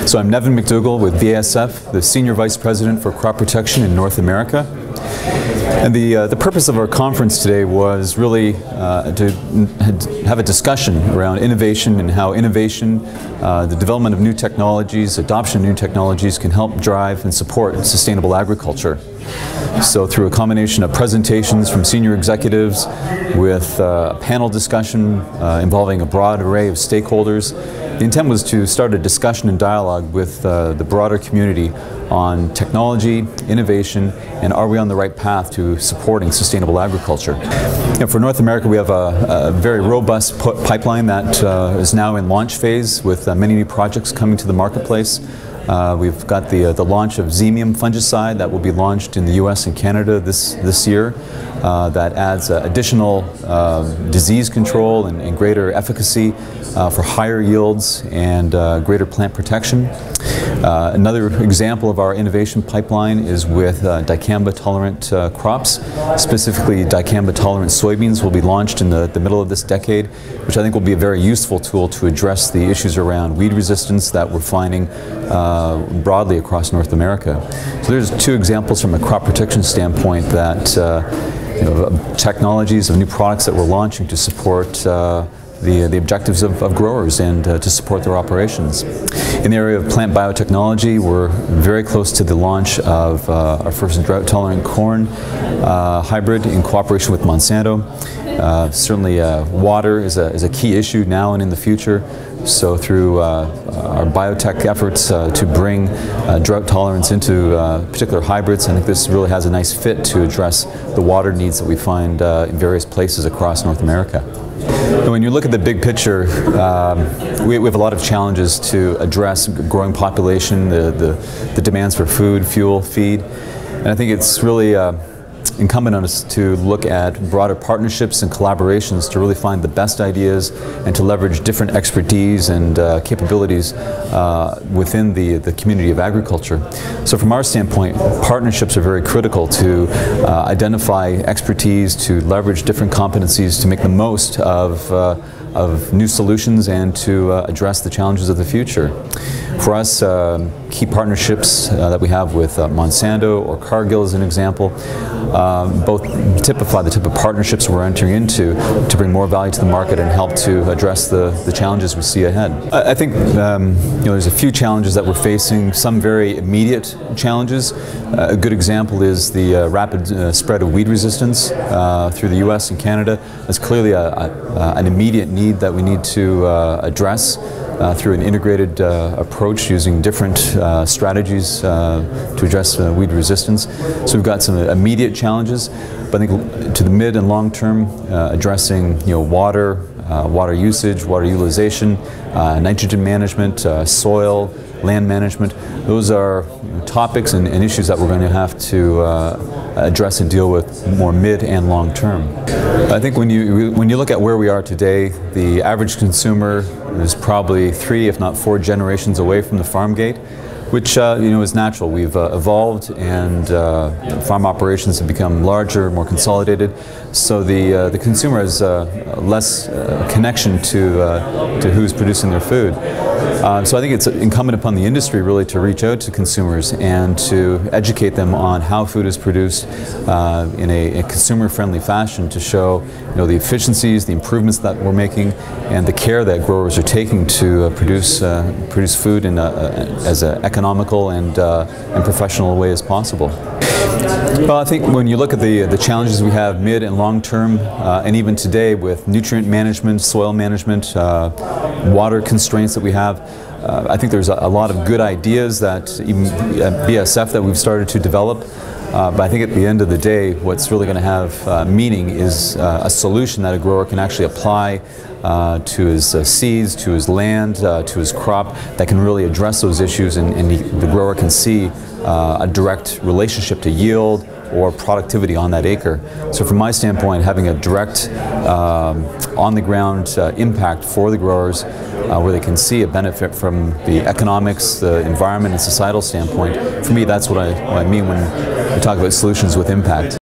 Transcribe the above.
So I'm Nevin McDougall with BASF, the Senior Vice President for Crop Protection in North America. And the purpose of our conference today was really to have a discussion around innovation and how innovation, the development of new technologies, adoption of new technologies can help drive and support sustainable agriculture. So through a combination of presentations from senior executives with a panel discussion involving a broad array of stakeholders, the intent was to start a discussion and dialogue with the broader community on technology, innovation, and are we on the right path to supporting sustainable agriculture. For North America, we have a very robust pipeline that is now in launch phase with many new projects coming to the marketplace. We've got the launch of Xemium fungicide that will be launched in the US and Canada this year. That adds additional disease control and greater efficacy for higher yields and greater plant protection. Another example of our innovation pipeline is with dicamba-tolerant crops. Specifically, dicamba-tolerant soybeans will be launched in the middle of this decade, which I think will be a very useful tool to address the issues around weed resistance that we're finding broadly across North America. So there's two examples from a crop protection standpoint that technologies of new products that we're launching to support the objectives of growers and to support their operations. In the area of plant biotechnology, we're very close to the launch of our first drought-tolerant corn hybrid in cooperation with Monsanto. Certainly water is a key issue now and in the future. So through our biotech efforts to bring drought tolerance into particular hybrids, I think this really has a nice fit to address the water needs that we find in various places across North America. And when you look at the big picture, we have a lot of challenges to address: growing population, the demands for food, fuel, feed, and I think it's really incumbent on us to look at broader partnerships and collaborations to really find the best ideas and to leverage different expertise and capabilities within the community of agriculture. So from our standpoint, partnerships are very critical to identify expertise, to leverage different competencies to make the most of new solutions and to address the challenges of the future. For us, key partnerships that we have with Monsanto or Cargill as an example, both typify the type of partnerships we're entering into to bring more value to the market and help to address the challenges we see ahead. I think there's a few challenges that we're facing, some very immediate challenges. A good example is the rapid spread of weed resistance through the US and Canada. That's clearly an immediate need that we need to address through an integrated approach using different strategies to address weed resistance. So we've got some immediate challenges, but I think to the mid and long term, addressing water, water usage, water utilization, nitrogen management, soil, land management, those are topics and issues that we're going to have to address and deal with more mid and long term. I think when you look at where we are today, the average consumer is probably 3, if not 4 generations away from the farm gate, which is natural. We've evolved and farm operations have become larger, more consolidated, so the consumer has less connection to who's producing their food. So I think it's incumbent upon the industry really to reach out to consumers and to educate them on how food is produced in a consumer-friendly fashion, to show the efficiencies, the improvements that we're making, and the care that growers are taking to produce food in as an economical and professional way as possible. Well, I think when you look at the challenges we have mid and long term, and even today with nutrient management, soil management, water constraints that we have, I think there's a lot of good ideas that even at BASF that we've started to develop. But I think at the end of the day, what's really going to have meaning is a solution that a grower can actually apply to his seeds, to his land, to his crop, that can really address those issues, and the grower can see a direct relationship to yield or productivity on that acre. So from my standpoint, having a direct on-the-ground impact for the growers where they can see a benefit from the economics, the environment, and societal standpoint, for me that's what I mean when we talk about solutions with impact.